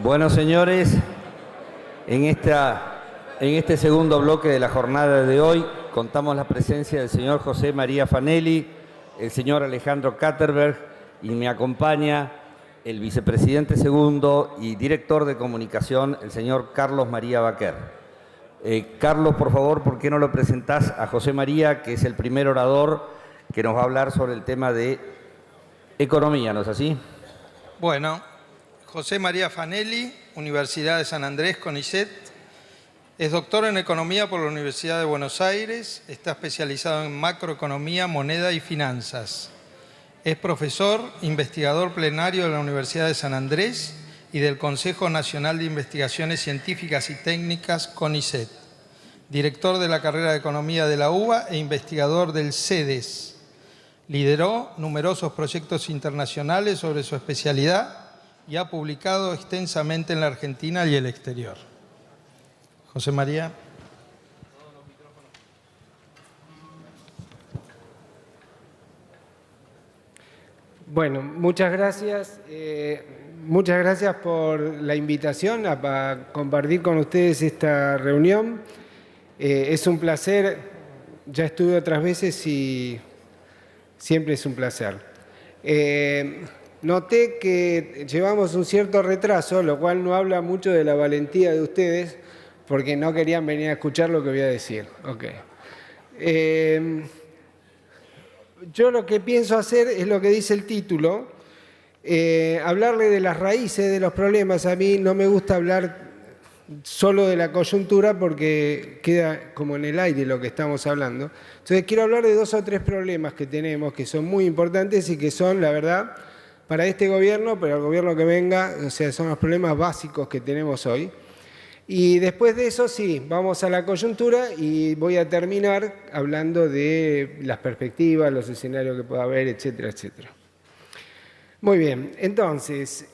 Bueno, señores, en este segundo bloque de la jornada de hoy contamos la presencia del señor José María Fanelli, el señor Alejandro Katterberg y me acompaña el vicepresidente segundo y director de comunicación, el señor Carlos María Baquer. Carlos, por favor, ¿por qué no lo presentás a José María, que es el primer orador que nos va a hablar sobre el tema de economía, ¿no es así? Bueno, José María Fanelli, Universidad de San Andrés, CONICET, es doctor en Economía por la Universidad de Buenos Aires, está especializado en macroeconomía, moneda y finanzas. Es profesor, investigador plenario de la Universidad de San Andrés y del Consejo Nacional de Investigaciones Científicas y Técnicas, CONICET, director de la carrera de Economía de la UBA e investigador del CEDES. Lideró numerosos proyectos internacionales sobre su especialidad y ha publicado extensamente en la Argentina y el exterior. José María. Bueno, muchas gracias. Muchas gracias por la invitación a compartir con ustedes esta reunión. Es un placer, ya estuve otras veces y siempre es un placer. Noté que llevamos un cierto retraso, lo cual no habla mucho de la valentía de ustedes, porque no querían venir a escuchar lo que voy a decir. Okay. Yo lo que pienso hacer es lo que dice el título, hablarle de las raíces de los problemas. A mí no me gusta hablar solo de la coyuntura porque queda como en el aire lo que estamos hablando. Entonces quiero hablar de 2 o 3 problemas que tenemos, que son muy importantes y que son, la verdad, para este gobierno, pero el gobierno que venga, o sea, son los problemas básicos que tenemos hoy. Y después de eso, sí, vamos a la coyuntura y voy a terminar hablando de las perspectivas, los escenarios que pueda haber, etcétera, etcétera. Muy bien, entonces,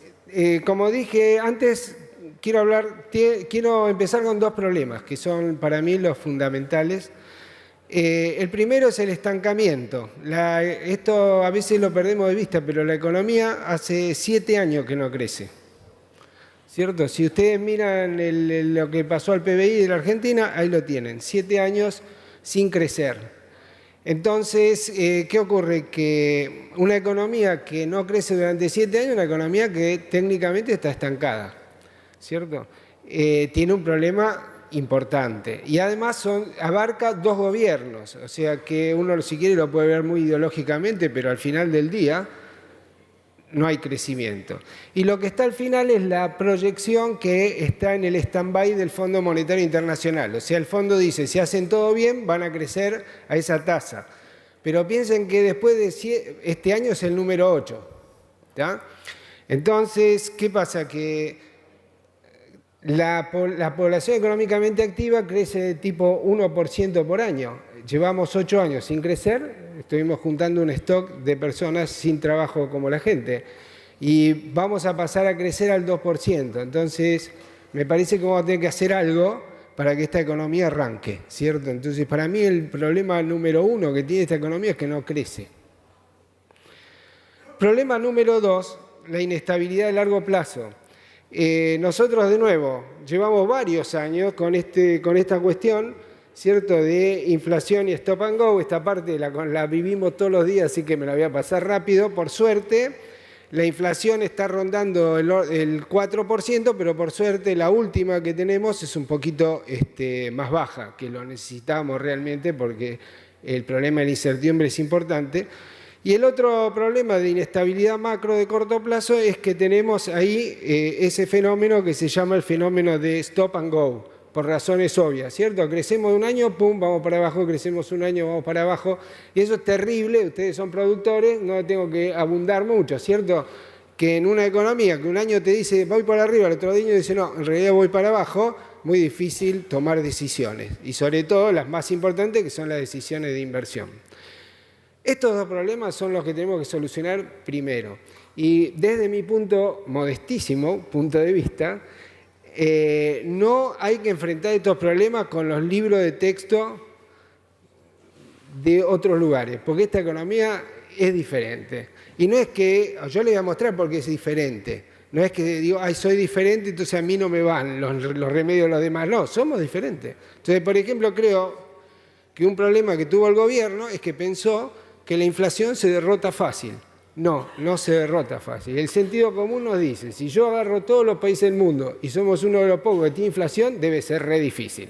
como dije antes, quiero empezar con 2 problemas que son para mí los fundamentales. El primero es el estancamiento. Esto a veces lo perdemos de vista, pero la economía hace 7 años que no crece. ¿Cierto? Si ustedes miran lo que pasó al PBI de la Argentina, ahí lo tienen, 7 años sin crecer. Entonces, ¿qué ocurre? Que una economía que no crece durante 7 años es una economía que técnicamente está estancada, ¿cierto? Tiene un problema importante y además abarca 2 gobiernos, o sea que uno si quiere lo puede ver muy ideológicamente, pero al final del día no hay crecimiento. Y lo que está al final es la proyección que está en el stand-by del Fondo Monetario Internacional. O sea, el fondo dice, si hacen todo bien, van a crecer a esa tasa. Pero piensen que después de este año es el número 8. ¿tá? Entonces, ¿qué pasa? Que la población económicamente activa crece de tipo 1% por año. Llevamos 8 años sin crecer, estuvimos juntando un stock de personas sin trabajo como la gente y vamos a pasar a crecer al 2%. Entonces, me parece que vamos a tener que hacer algo para que esta economía arranque, ¿cierto? Entonces, para mí el problema número 1 que tiene esta economía es que no crece. Problema número 2, la inestabilidad de largo plazo. Nosotros, de nuevo, llevamos varios años con esta cuestión, ¿cierto?, de inflación y stop and go. Esta parte la vivimos todos los días, así que me la voy a pasar rápido. Por suerte, la inflación está rondando el 4%, pero por suerte la última que tenemos es un poquito más baja, que lo necesitamos realmente porque el problema de la incertidumbre es importante. Y el otro problema de inestabilidad macro de corto plazo es que tenemos ahí ese fenómeno que se llama el fenómeno de stop and go, por razones obvias, ¿cierto? Crecemos un año, pum, vamos para abajo, crecemos un año, vamos para abajo, y eso es terrible. Ustedes son productores, no tengo que abundar mucho, ¿cierto? Que en una economía que un año te dice voy para arriba, el otro año dice no, en realidad voy para abajo, muy difícil tomar decisiones, y sobre todo las más importantes que son las decisiones de inversión. Estos 2 problemas son los que tenemos que solucionar primero, y desde mi modestísimo punto de vista, no hay que enfrentar estos problemas con los libros de texto de otros lugares, porque esta economía es diferente. Y no es que, yo les voy a mostrar por qué es diferente, No es que digo, ay, soy diferente, entonces a mí no me van los remedios de los demás. No, somos diferentes. Entonces, por ejemplo, creo que un problema que tuvo el gobierno es que pensó que la inflación se derrota fácil. No, no se derrota fácil. El sentido común nos dice, si yo agarro todos los países del mundo y somos uno de los pocos que tiene inflación, debe ser re difícil,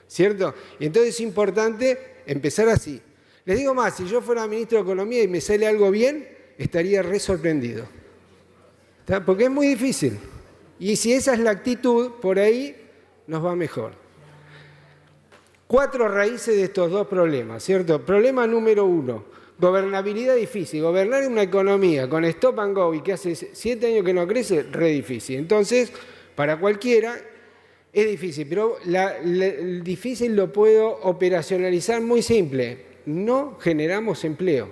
¿cierto? Y entonces es importante empezar así. Les digo más, si yo fuera ministro de Economía y me sale algo bien, estaría re sorprendido. ¿Está? Porque es muy difícil. Y si esa es la actitud, por ahí nos va mejor. 4 raíces de estos 2 problemas, ¿cierto? Problema número 1, gobernabilidad difícil. Gobernar una economía con stop and go y que hace 7 años que no crece, re difícil. Entonces, para cualquiera es difícil, pero el difícil lo puedo operacionalizar muy simple. No generamos empleo.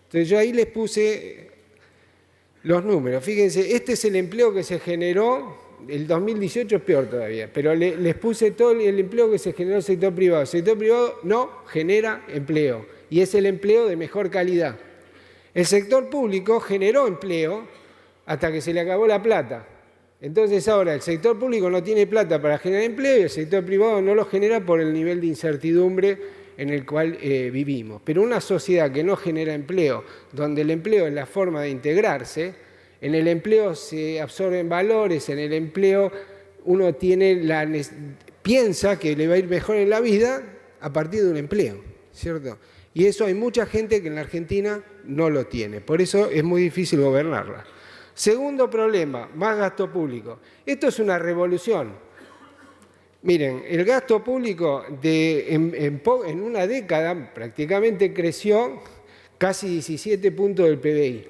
Entonces yo ahí les puse los números. Fíjense, este es el empleo que se generó. El 2018 es peor todavía, pero les puse todo el empleo que se generó en el sector privado. El sector privado no genera empleo y es el empleo de mejor calidad. El sector público generó empleo hasta que se le acabó la plata. Entonces ahora el sector público no tiene plata para generar empleo y el sector privado no lo genera por el nivel de incertidumbre en el cual vivimos. Pero una sociedad que no genera empleo, donde el empleo es la forma de integrarse, en el empleo se absorben valores, en el empleo uno piensa que le va a ir mejor en la vida a partir de un empleo, ¿cierto? Y eso hay mucha gente que en la Argentina no lo tiene, por eso es muy difícil gobernarla. Segundo problema, más gasto público. Esto es una revolución. Miren, el gasto público en una década prácticamente creció casi 17 puntos del PBI.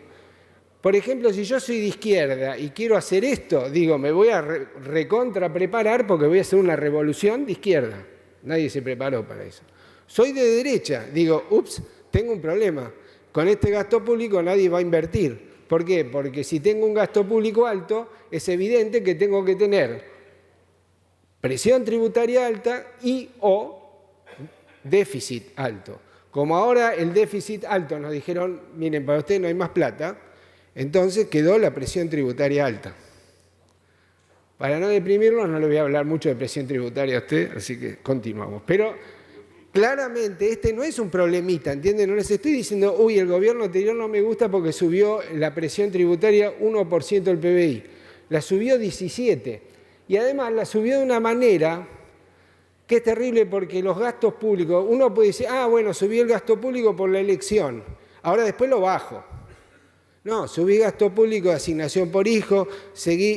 Por ejemplo, si yo soy de izquierda y quiero hacer esto, digo, me voy a recontra preparar porque voy a hacer una revolución de izquierda. Nadie se preparó para eso. Soy de derecha, digo, ups, tengo un problema. Con este gasto público nadie va a invertir. ¿Por qué? Porque si tengo un gasto público alto, es evidente que tengo que tener presión tributaria alta y o déficit alto. Como ahora el déficit alto nos dijeron, miren, para usted no hay más plata, entonces quedó la presión tributaria alta. Para no deprimirnos, no le voy a hablar mucho de presión tributaria a usted, así que continuamos. Pero claramente este no es un problemita, ¿entienden? No les estoy diciendo, uy, el gobierno anterior no me gusta porque subió la presión tributaria 1% del PBI. La subió 17%. Y además la subió de una manera que es terrible porque los gastos públicos, uno puede decir, ah, bueno, subí el gasto público por la elección, ahora después lo bajo. No, subí gasto público de asignación por hijo,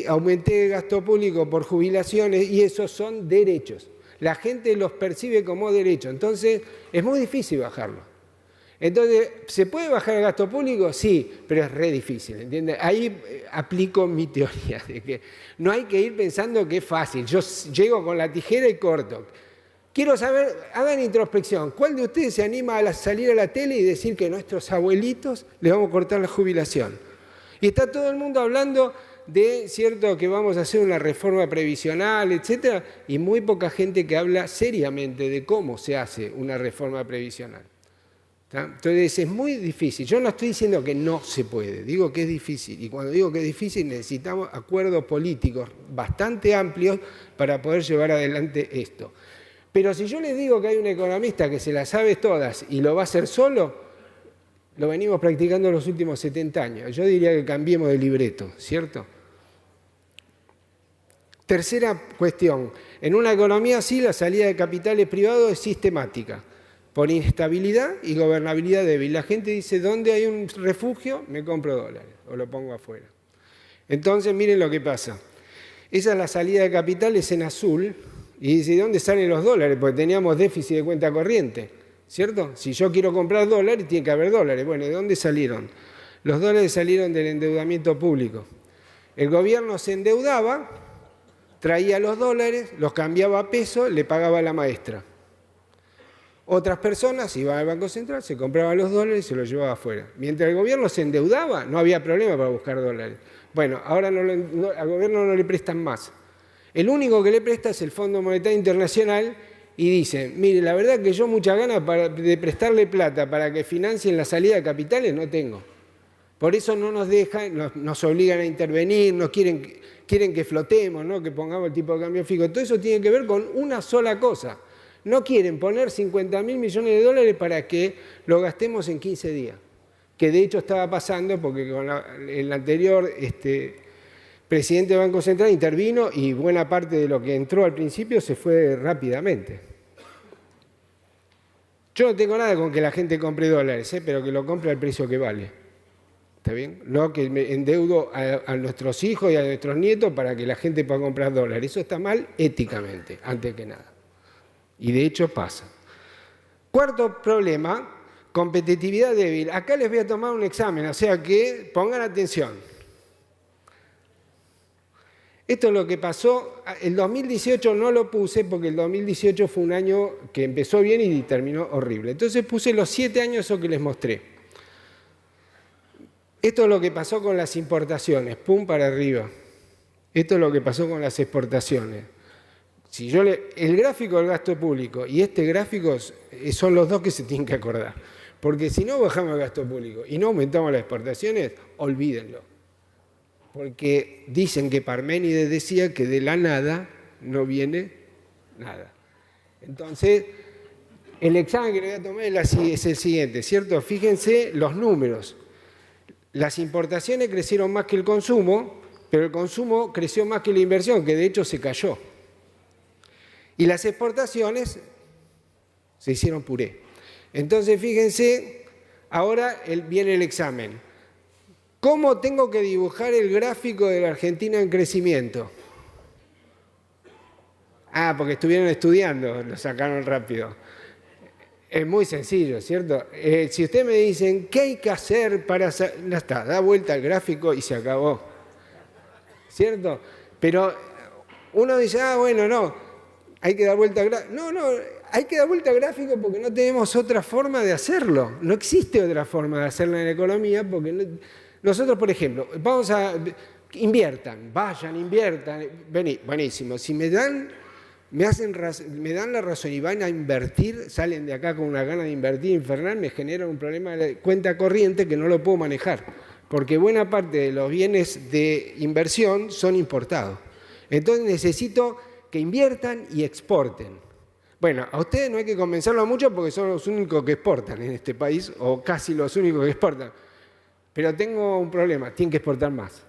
aumenté gasto público por jubilaciones y esos son derechos. La gente los percibe como derechos, entonces es muy difícil bajarlo. Entonces, ¿se puede bajar el gasto público? Sí, pero es re difícil, ¿entiendes? Ahí aplico mi teoría de que no hay que ir pensando que es fácil. Yo llego con la tijera y corto. Quiero saber, hagan introspección, ¿cuál de ustedes se anima a salir a la tele y decir que a nuestros abuelitos les vamos a cortar la jubilación? Y está todo el mundo hablando de, cierto, que vamos a hacer una reforma previsional, etcétera, y muy poca gente que habla seriamente de cómo se hace una reforma previsional. ¿Tá? Entonces es muy difícil. Yo no estoy diciendo que no se puede, digo que es difícil. Y cuando digo que es difícil necesitamos acuerdos políticos bastante amplios para poder llevar adelante esto. Pero si yo les digo que hay un economista que se las sabe todas y lo va a hacer solo, lo venimos practicando los últimos 70 años. Yo diría que cambiemos de libreto, ¿cierto? Tercera cuestión. En una economía así, la salida de capitales privados es sistemática, por inestabilidad y gobernabilidad débil. La gente dice, ¿dónde hay un refugio? Me compro dólares o lo pongo afuera. Entonces, miren lo que pasa. Esa es la salida de capitales en azul. Y dice, ¿de dónde salen los dólares? Porque teníamos déficit de cuenta corriente, ¿cierto? Si yo quiero comprar dólares, tiene que haber dólares. Bueno, ¿de dónde salieron? Los dólares salieron del endeudamiento público. El gobierno se endeudaba, traía los dólares, los cambiaba a pesos, le pagaba a la maestra. Otras personas iban al Banco Central, se compraban los dólares y se los llevaba afuera. Mientras el gobierno se endeudaba, no había problema para buscar dólares. Bueno, ahora al gobierno no le prestan más. El único que le presta es el Fondo Monetario Internacional y dice, mire, la verdad que yo muchas ganas de prestarle plata para que financien la salida de capitales no tengo. Por eso no nos dejan, nos obligan a intervenir, quieren que flotemos, ¿no? Que pongamos el tipo de cambio fijo. Todo eso tiene que ver con una sola cosa. No quieren poner 50.000 millones de dólares para que lo gastemos en 15 días. Que de hecho estaba pasando porque con el anterior presidente del Banco Central intervino y buena parte de lo que entró al principio se fue rápidamente. Yo no tengo nada con que la gente compre dólares, pero que lo compre al precio que vale. ¿Está bien? No que me endeudo a nuestros hijos y a nuestros nietos para que la gente pueda comprar dólares. Eso está mal éticamente, antes que nada. Y de hecho pasa. Cuarto problema, competitividad débil. Acá les voy a tomar un examen, o sea que pongan atención. Esto es lo que pasó. El 2018 no lo puse porque el 2018 fue un año que empezó bien y terminó horrible. Entonces puse los 7 años esos que les mostré. Esto es lo que pasó con las importaciones, pum para arriba. Esto es lo que pasó con las exportaciones. Si el gráfico del gasto público y este gráfico son los dos que se tienen que acordar. Porque si no bajamos el gasto público y no aumentamos las exportaciones, olvídenlo. Porque dicen que Parménides decía que de la nada no viene nada. Entonces, el examen que le voy a tomar es el siguiente, ¿cierto? Fíjense los números. Las importaciones crecieron más que el consumo, pero el consumo creció más que la inversión, que de hecho se cayó. Y las exportaciones se hicieron puré. Entonces, fíjense, ahora viene el examen. ¿Cómo tengo que dibujar el gráfico de la Argentina en crecimiento? Porque estuvieron estudiando, lo sacaron rápido. Es muy sencillo, ¿cierto? Si ustedes me dicen, ¿qué hay que hacer para...? Ya está, da vuelta al gráfico y se acabó. ¿Cierto? Pero uno dice, bueno, no, hay que dar vuelta al gráfico. No, hay que dar vuelta al gráfico porque no tenemos otra forma de hacerlo. No existe otra forma de hacerlo en la economía porque nosotros, por ejemplo, inviertan, inviertan. Buenísimo. Si me dan la razón y van a invertir, salen de acá con una gana de invertir infernal, me genera un problema de cuenta corriente que no lo puedo manejar, porque buena parte de los bienes de inversión son importados. Entonces necesito que inviertan y exporten. Bueno, a ustedes no hay que convencerlos mucho porque son los únicos que exportan en este país, o casi los únicos que exportan. Pero tengo un problema, tienen que exportar más.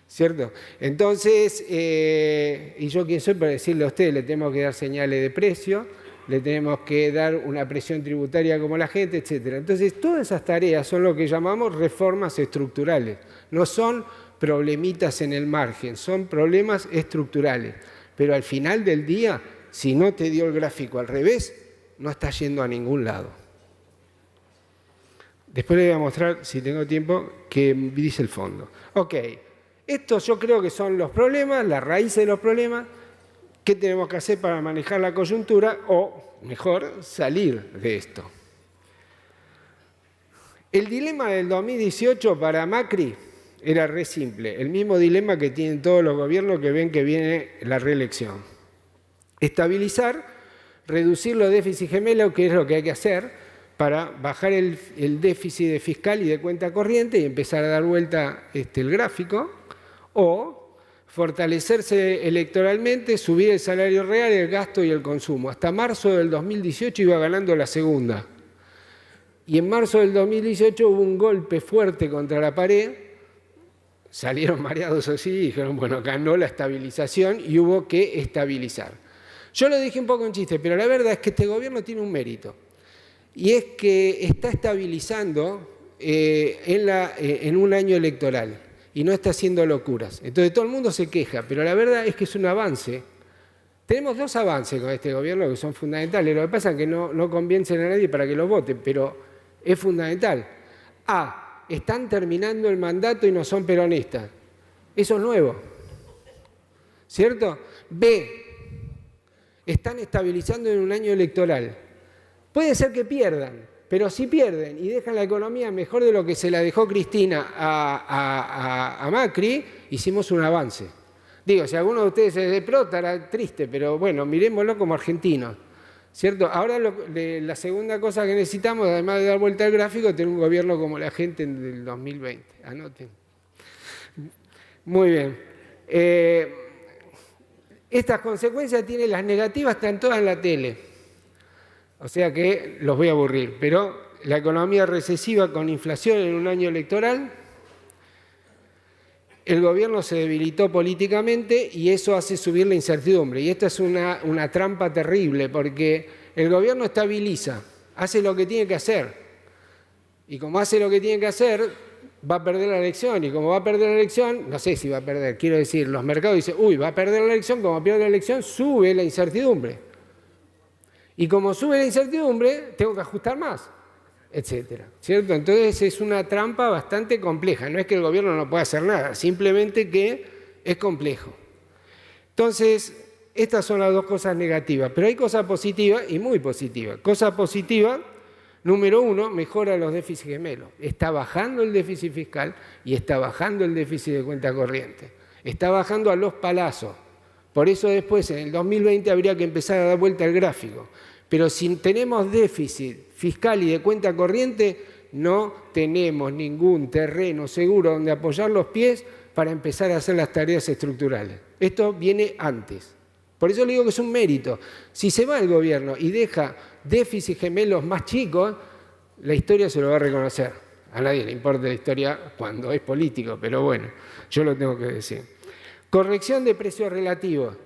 ¿Cierto? Entonces, y yo quién soy para decirle a ustedes, le tenemos que dar señales de precio, le tenemos que dar una presión tributaria como la gente, etc. Entonces, todas esas tareas son lo que llamamos reformas estructurales. No son problemitas en el margen, son problemas estructurales. Pero al final del día, si no te dio el gráfico al revés, no estás yendo a ningún lado. Después les voy a mostrar, si tengo tiempo, qué dice el fondo. Ok. Estos yo creo que son los problemas, la raíz de los problemas. ¿Qué tenemos que hacer para manejar la coyuntura? O, mejor, salir de esto. El dilema del 2018 para Macri era re simple. El mismo dilema que tienen todos los gobiernos que ven que viene la reelección. Estabilizar, reducir los déficits gemelos, que es lo que hay que hacer, para bajar el déficit fiscal y de cuenta corriente y empezar a dar vuelta el gráfico. O fortalecerse electoralmente, subir el salario real, el gasto y el consumo. Hasta marzo del 2018 iba ganando la segunda. Y en marzo del 2018 hubo un golpe fuerte contra la pared, salieron mareados así y dijeron, bueno, ganó la estabilización y hubo que estabilizar. Yo lo dije un poco en chiste, pero la verdad es que este gobierno tiene un mérito. Y es que está estabilizando en un año electoral. Y no está haciendo locuras. Entonces todo el mundo se queja, pero la verdad es que es un avance. Tenemos 2 avances con este gobierno que son fundamentales. Lo que pasa es que no convencen a nadie para que lo voten, pero es fundamental. A, están terminando el mandato y no son peronistas. Eso es nuevo. ¿Cierto? B, están estabilizando en un año electoral. Puede ser que pierdan. Pero si pierden y dejan la economía mejor de lo que se la dejó Cristina a Macri, hicimos un avance. Digo, si alguno de ustedes es de pro, estará triste, pero bueno, miremoslo como argentinos. ¿Cierto? Ahora la segunda cosa que necesitamos, además de dar vuelta al gráfico, es tener un gobierno como la gente del 2020. Anoten. Muy bien. Estas consecuencias tienen las negativas, están todas en la tele. O sea que los voy a aburrir. Pero la economía recesiva con inflación en un año electoral, el gobierno se debilitó políticamente y eso hace subir la incertidumbre. Y esta es una trampa terrible porque el gobierno estabiliza, hace lo que tiene que hacer. Y como hace lo que tiene que hacer, va a perder la elección. Y como va a perder la elección, no sé si va a perder, quiero decir, los mercados dicen, uy, va a perder la elección, como pierde la elección, sube la incertidumbre. Y como sube la incertidumbre, tengo que ajustar más, etcétera, ¿cierto? Entonces es una trampa bastante compleja. No es que el gobierno no pueda hacer nada, simplemente que es complejo. Entonces, estas son las dos cosas negativas, pero hay cosas positivas y muy positivas. Cosa positiva, número 1, mejora los déficits gemelos. Está bajando el déficit fiscal y está bajando el déficit de cuenta corriente. Está bajando a los palazos. Por eso después, en el 2020, habría que empezar a dar vuelta al gráfico. Pero si tenemos déficit fiscal y de cuenta corriente, no tenemos ningún terreno seguro donde apoyar los pies para empezar a hacer las tareas estructurales. Esto viene antes. Por eso le digo que es un mérito. Si se va el gobierno y deja déficits gemelos más chicos, la historia se lo va a reconocer. A nadie le importa la historia cuando es político, pero bueno, yo lo tengo que decir. Corrección de precios relativos.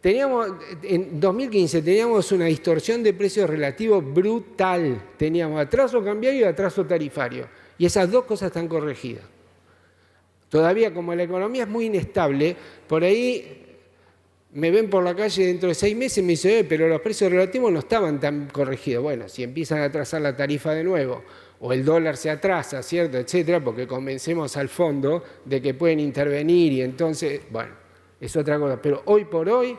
En 2015 teníamos una distorsión de precios relativos brutal. Teníamos atraso cambiario y atraso tarifario. Y esas dos cosas están corregidas. Todavía, como la economía es muy inestable, por ahí me ven por la calle dentro de 6 meses y me dicen, pero los precios relativos no estaban tan corregidos. Bueno, si empiezan a atrasar la tarifa de nuevo, o el dólar se atrasa, ¿cierto?, etcétera, porque convencemos al fondo de que pueden intervenir y entonces, bueno, es otra cosa. Pero hoy por hoy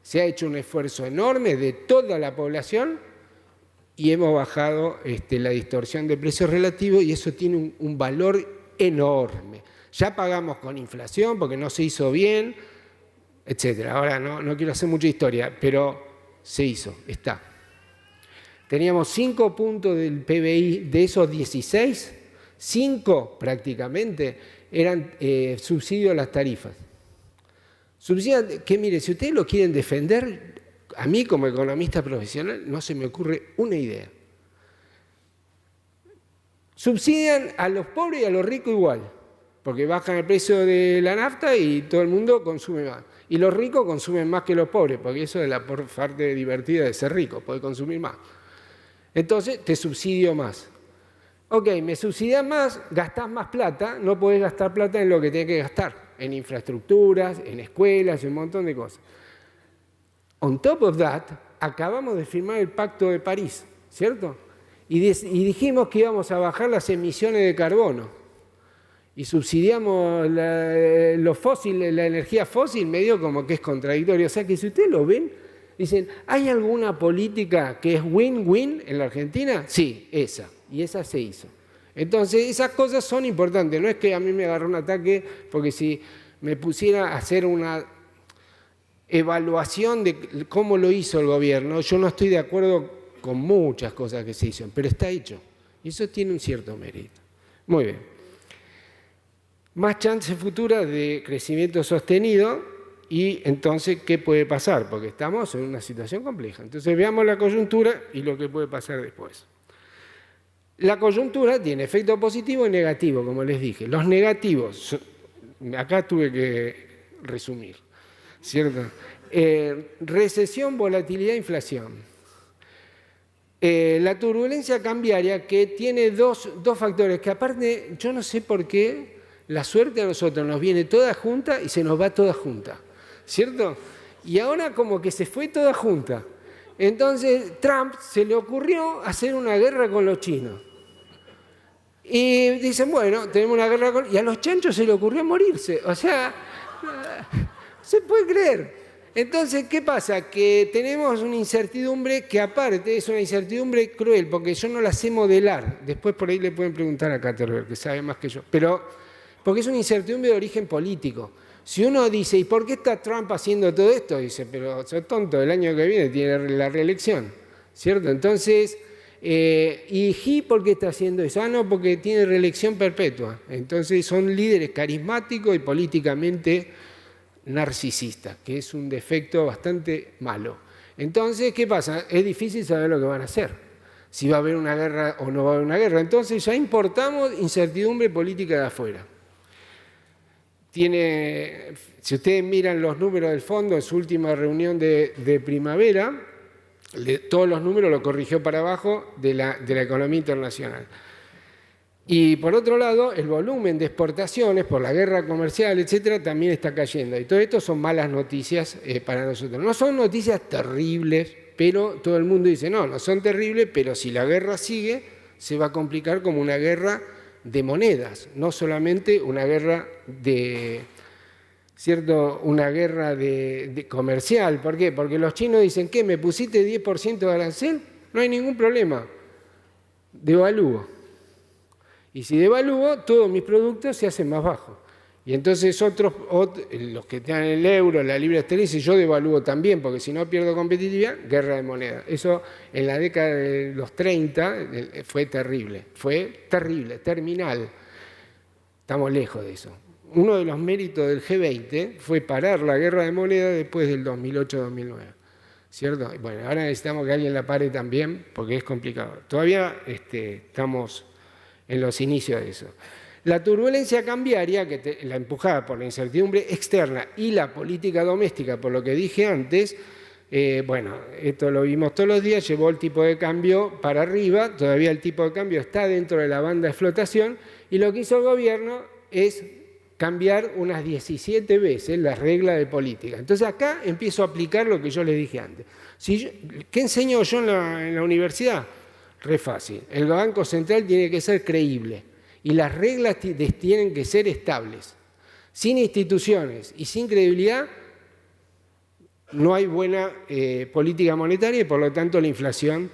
se ha hecho un esfuerzo enorme de toda la población y hemos bajado la distorsión de precios relativos y eso tiene un valor enorme. Ya pagamos con inflación porque no se hizo bien, etcétera. Ahora no quiero hacer mucha historia, pero se hizo, está. Teníamos 5 puntos del PBI, de esos 16, 5 prácticamente eran subsidios a las tarifas. Subsidios que, mire, si ustedes lo quieren defender, a mí como economista profesional no se me ocurre una idea. Subsidian a los pobres y a los ricos igual, porque bajan el precio de la nafta y todo el mundo consume más. Y los ricos consumen más que los pobres, porque eso es la parte divertida de ser rico, poder consumir más. Entonces, te subsidio más. Ok, me subsidias más, gastás más plata, no podés gastar plata en lo que tenés que gastar, en infraestructuras, en escuelas, y un montón de cosas. On top of that, acabamos de firmar el Pacto de París, ¿cierto? Y dijimos que íbamos a bajar las emisiones de carbono. Y subsidiamos los fósiles, la energía fósil, medio como que es contradictorio. O sea que si ustedes lo ven, dicen, ¿hay alguna política que es win-win en la Argentina? Sí, esa. Y esa se hizo. Entonces, esas cosas son importantes. No es que a mí me agarró un ataque, porque si me pusiera a hacer una evaluación de cómo lo hizo el gobierno, yo no estoy de acuerdo con muchas cosas que se hicieron, pero está hecho. Y eso tiene un cierto mérito. Muy bien. Más chance futura de crecimiento sostenido y entonces, ¿qué puede pasar? Porque estamos en una situación compleja. Entonces, veamos la coyuntura y lo que puede pasar después. La coyuntura tiene efecto positivo y negativo, como les dije. Los negativos, acá tuve que resumir, ¿cierto? Recesión, volatilidad, inflación. La turbulencia cambiaria que tiene dos factores que aparte, yo no sé por qué, la suerte a nosotros nos viene toda junta y se nos va toda junta, ¿cierto? Y ahora como que se fue toda junta. Entonces Trump se le ocurrió hacer una guerra con los chinos. Y dicen, bueno, tenemos una guerra con... Y a los chanchos se le ocurrió morirse. O sea, se puede creer. Entonces, ¿qué pasa? Que tenemos una incertidumbre que aparte es una incertidumbre cruel, porque yo no la sé modelar. Después por ahí le pueden preguntar a Katterberg, que sabe más que yo. Pero porque es una incertidumbre de origen político. Si uno dice, ¿y por qué está Trump haciendo todo esto? Dice, pero soy tonto, el año que viene tiene la reelección. ¿cierto? Entonces, ¿y Xi por qué está haciendo eso? Ah, no, porque tiene reelección perpetua. Entonces son líderes carismáticos y políticamente narcisistas, que es un defecto bastante malo. Entonces, ¿qué pasa? Es difícil saber lo que van a hacer, si va a haber una guerra o no va a haber una guerra. Entonces ya importamos incertidumbre política de afuera. Si ustedes miran los números del fondo en su última reunión de primavera, todos los números lo corrigió para abajo de la economía internacional. Y por otro lado, el volumen de exportaciones por la guerra comercial, etcétera, también está cayendo. Y todo esto son malas noticias para nosotros. No son noticias terribles, pero todo el mundo dice, no son terribles, pero si la guerra sigue, se va a complicar como una guerra de monedas, no solamente una guerra una guerra comercial. ¿Por qué? Porque los chinos dicen, ¿qué? ¿Me pusiste 10% de arancel? No hay ningún problema. Devalúo. Y si devalúo, todos mis productos se hacen más bajos. Y entonces los que tengan el euro, la libra esterlina, dicen, yo devalúo también, porque si no pierdo competitividad, guerra de moneda. Eso en la década de los 30 fue terrible, terminal. Estamos lejos de eso. Uno de los méritos del G20 fue parar la guerra de moneda después del 2008-2009. ¿Cierto? Bueno, ahora necesitamos que alguien la pare también, porque es complicado. Todavía estamos en los inicios de eso. La turbulencia cambiaria, la empujada por la incertidumbre externa y la política doméstica, por lo que dije antes, esto lo vimos todos los días, llevó el tipo de cambio para arriba, todavía el tipo de cambio está dentro de la banda de flotación, y lo que hizo el gobierno es cambiar unas 17 veces las reglas de política. Entonces acá empiezo a aplicar lo que yo les dije antes. ¿Qué enseño yo en la universidad? Re fácil. El Banco Central tiene que ser creíble y las reglas tienen que ser estables. Sin instituciones y sin credibilidad no hay buena política monetaria y por lo tanto la inflación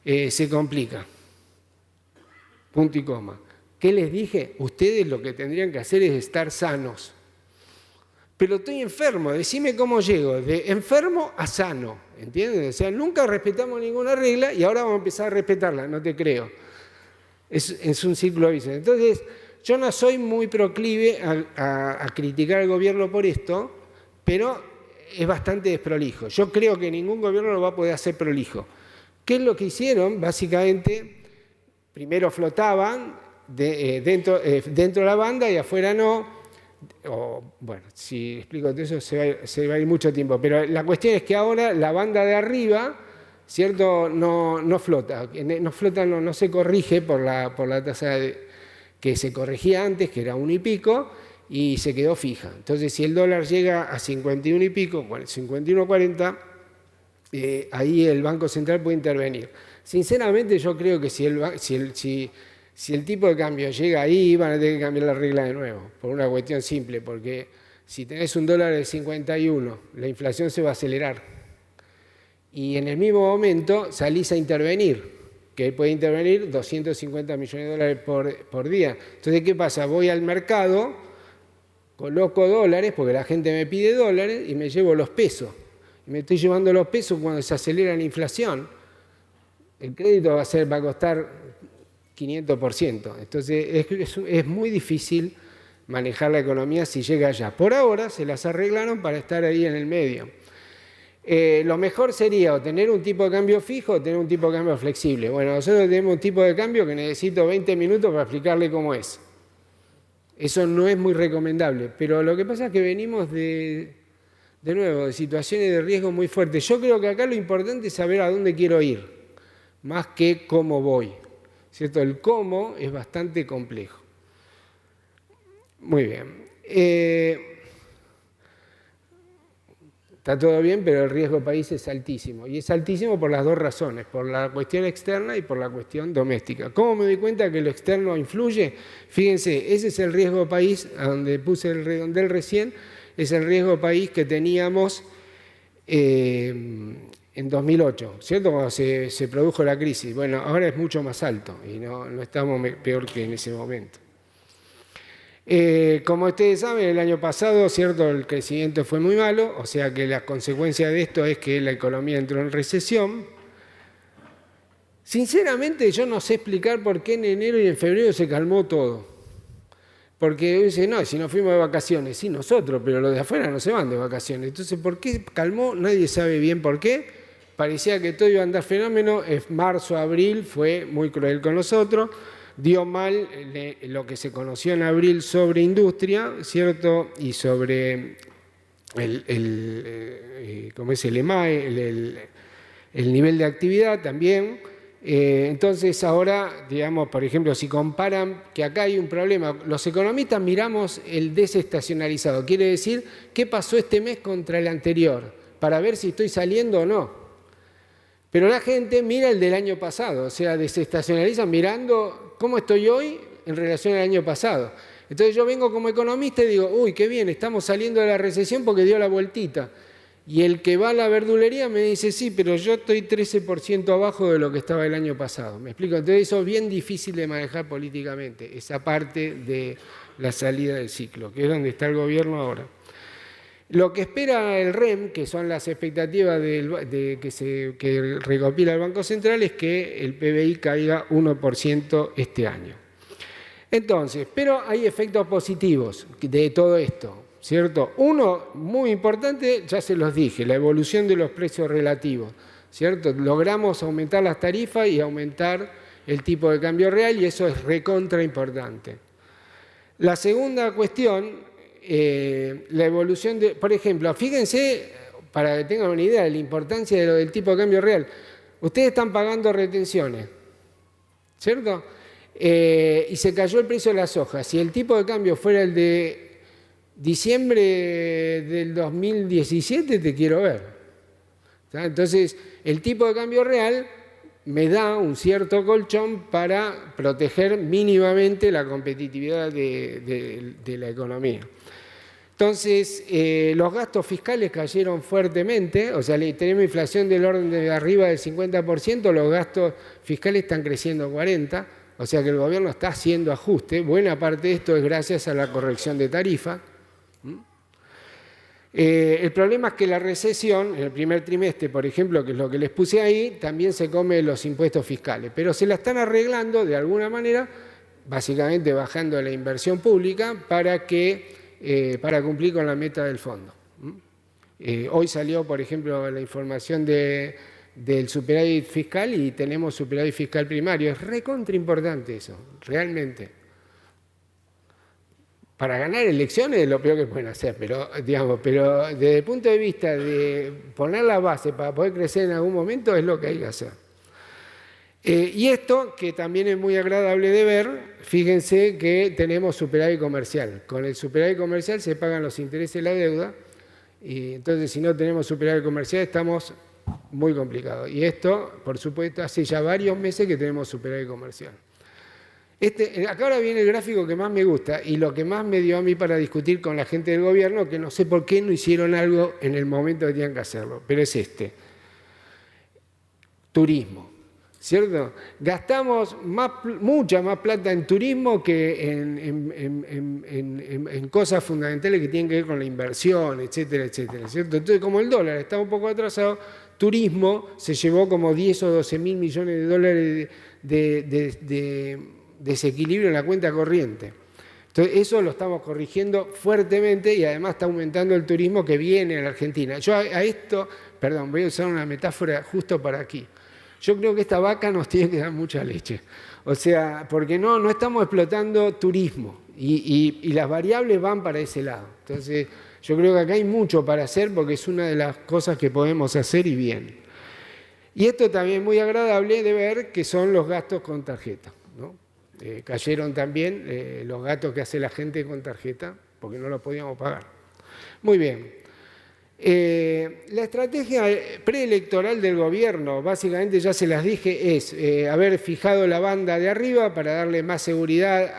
se complica. Punto y coma. ¿Qué les dije? Ustedes lo que tendrían que hacer es estar sanos. Pero estoy enfermo, decime cómo llego, de enfermo a sano, ¿entiendes? O sea, nunca respetamos ninguna regla y ahora vamos a empezar a respetarla, no te creo. Es un círculo vicioso. Entonces, yo no soy muy proclive a criticar al gobierno por esto, pero es bastante desprolijo. Yo creo que ningún gobierno lo va a poder hacer prolijo. ¿Qué es lo que hicieron? Básicamente, primero flotaban dentro de la banda y afuera no. Si explico eso se va a ir mucho tiempo, pero la cuestión es que ahora la banda de arriba, ¿cierto? No flota, no se corrige por la tasa que se corregía antes, que era 1 y pico, y se quedó fija. Entonces, si el dólar llega a 51 y pico, 51,40, ahí el Banco Central puede intervenir. Sinceramente, yo creo que si el tipo de cambio llega ahí, van a tener que cambiar la regla de nuevo, por una cuestión simple, porque si tenés un dólar de 51, la inflación se va a acelerar. Y en el mismo momento salís a intervenir, que puede intervenir 250 millones de dólares por día. Entonces, ¿qué pasa? Voy al mercado, coloco dólares, porque la gente me pide dólares, y me llevo los pesos. Y me estoy llevando los pesos cuando se acelera la inflación. El crédito va a costar 500%. Entonces es muy difícil manejar la economía si llega allá. Por ahora se las arreglaron para estar ahí en el medio. Lo mejor sería o tener un tipo de cambio fijo o tener un tipo de cambio flexible. Bueno, nosotros tenemos un tipo de cambio que necesito 20 minutos para explicarle cómo es. Eso no es muy recomendable, pero lo que pasa es que venimos de nuevo, de situaciones de riesgo muy fuertes. Yo creo que acá lo importante es saber a dónde quiero ir, más que cómo voy. ¿Cierto? El cómo es bastante complejo. Muy bien. Está todo bien, pero el riesgo país es altísimo. Y es altísimo por las dos razones, por la cuestión externa y por la cuestión doméstica. ¿Cómo me doy cuenta que lo externo influye? Fíjense, ese es el riesgo país, a donde puse el redondel recién, es el riesgo país que teníamos en 2008, ¿cierto? Cuando se produjo la crisis. Bueno, ahora es mucho más alto y no estamos peor que en ese momento. Como ustedes saben, el año pasado, ¿cierto? El crecimiento fue muy malo, o sea que la consecuencia de esto es que la economía entró en recesión. Sinceramente, yo no sé explicar por qué en enero y en febrero se calmó todo. Porque dice, no, si nos fuimos de vacaciones, sí, nosotros, pero los de afuera no se van de vacaciones. Entonces, ¿por qué calmó? Nadie sabe bien por qué. Parecía que todo iba a andar fenómeno. Marzo, abril fue muy cruel con nosotros. Dio mal lo que se conoció en abril sobre industria, ¿cierto? Y sobre ¿cómo es el EMAE? El nivel de actividad también. Entonces ahora, digamos, por ejemplo, si comparan, que acá hay un problema, los economistas miramos el desestacionalizado, quiere decir qué pasó este mes contra el anterior, para ver si estoy saliendo o no. Pero la gente mira el del año pasado, o sea, desestacionaliza mirando cómo estoy hoy en relación al año pasado. Entonces yo vengo como economista y digo, uy, qué bien, estamos saliendo de la recesión porque dio la vueltita. Y el que va a la verdulería me dice, sí, pero yo estoy 13% abajo de lo que estaba el año pasado. ¿Me explico? Entonces eso es bien difícil de manejar políticamente, esa parte de la salida del ciclo, que es donde está el gobierno ahora. Lo que espera el REM, que son las expectativas que recopila el Banco Central, es que el PBI caiga 1% este año. Entonces, pero hay efectos positivos de todo esto. ¿Cierto? Uno, muy importante, ya se los dije, la evolución de los precios relativos, ¿cierto? Logramos aumentar las tarifas y aumentar el tipo de cambio real y eso es recontra importante. La segunda cuestión, la evolución de, por ejemplo, fíjense, para que tengan una idea de la importancia de lo del tipo de cambio real, ustedes están pagando retenciones, ¿cierto? Y se cayó el precio de la soja. Si el tipo de cambio fuera el de diciembre del 2017 te quiero ver. Entonces, el tipo de cambio real me da un cierto colchón para proteger mínimamente la competitividad de la economía. Entonces, los gastos fiscales cayeron fuertemente, o sea, tenemos inflación del orden de arriba del 50%, los gastos fiscales están creciendo 40%, o sea que el gobierno está haciendo ajustes. Buena parte de esto es gracias a la corrección de tarifa. El problema es que la recesión, en el primer trimestre, por ejemplo, que es lo que les puse ahí, también se come los impuestos fiscales, pero se la están arreglando de alguna manera, básicamente bajando la inversión pública para cumplir con la meta del fondo. Hoy salió, por ejemplo, la información del superávit fiscal y tenemos superávit fiscal primario. Es recontra importante eso, realmente. Para ganar elecciones es lo peor que pueden hacer, pero desde el punto de vista de poner la base para poder crecer en algún momento es lo que hay que hacer. Y esto, que también es muy agradable de ver, fíjense que tenemos superávit comercial. Con el superávit comercial se pagan los intereses de la deuda, y entonces si no tenemos superávit comercial estamos muy complicados. Y esto, por supuesto, hace ya varios meses que tenemos superávit comercial. Acá ahora viene el gráfico que más me gusta y lo que más me dio a mí para discutir con la gente del gobierno, que no sé por qué no hicieron algo en el momento que tenían que hacerlo, pero es este. Turismo, ¿cierto? Gastamos mucha más plata en turismo que en cosas fundamentales que tienen que ver con la inversión, etcétera, etcétera, ¿cierto? Entonces, como el dólar está un poco atrasado, turismo se llevó como 10 o 12 mil millones de dólares de desequilibrio en la cuenta corriente. Entonces, eso lo estamos corrigiendo fuertemente y además está aumentando el turismo que viene a la Argentina. Yo a esto, perdón, voy a usar una metáfora justo para aquí. Yo creo que esta vaca nos tiene que dar mucha leche. O sea, porque no estamos explotando turismo y las variables van para ese lado. Entonces, yo creo que acá hay mucho para hacer porque es una de las cosas que podemos hacer y bien. Y esto también es muy agradable de ver que son los gastos con tarjeta, ¿no? Cayeron también los gastos que hace la gente con tarjeta, porque no los podíamos pagar. Muy bien. La estrategia preelectoral del gobierno, básicamente ya se las dije, es haber fijado la banda de arriba para darle más seguridad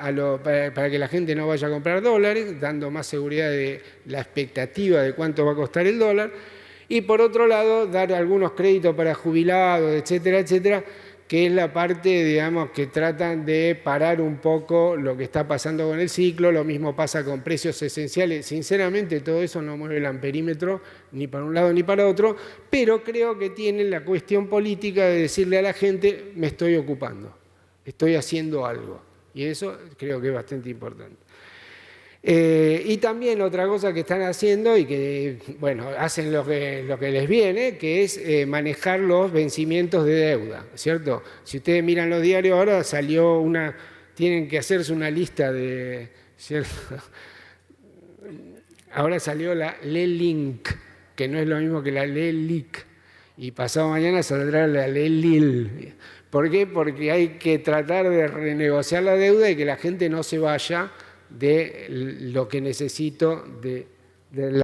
para que la gente no vaya a comprar dólares, dando más seguridad de la expectativa de cuánto va a costar el dólar, y por otro lado dar algunos créditos para jubilados, etcétera, etcétera, que es la parte, digamos, que tratan de parar un poco lo que está pasando con el ciclo. Lo mismo pasa con precios esenciales. Sinceramente, todo eso no mueve el amperímetro ni para un lado ni para otro, pero creo que tienen la cuestión política de decirle a la gente, me estoy ocupando, estoy haciendo algo. Y eso creo que es bastante importante. Y también otra cosa que están haciendo y que, bueno, hacen lo que les viene, que es manejar los vencimientos de deuda, ¿cierto? Si ustedes miran los diarios ahora, salió tienen que hacerse una lista de, ¿cierto? Ahora salió la LELINK, que no es lo mismo que la LELIC, y pasado mañana saldrá la LELIL. ¿Por qué? Porque hay que tratar de renegociar la deuda y que la gente no se vaya de lo que necesito de la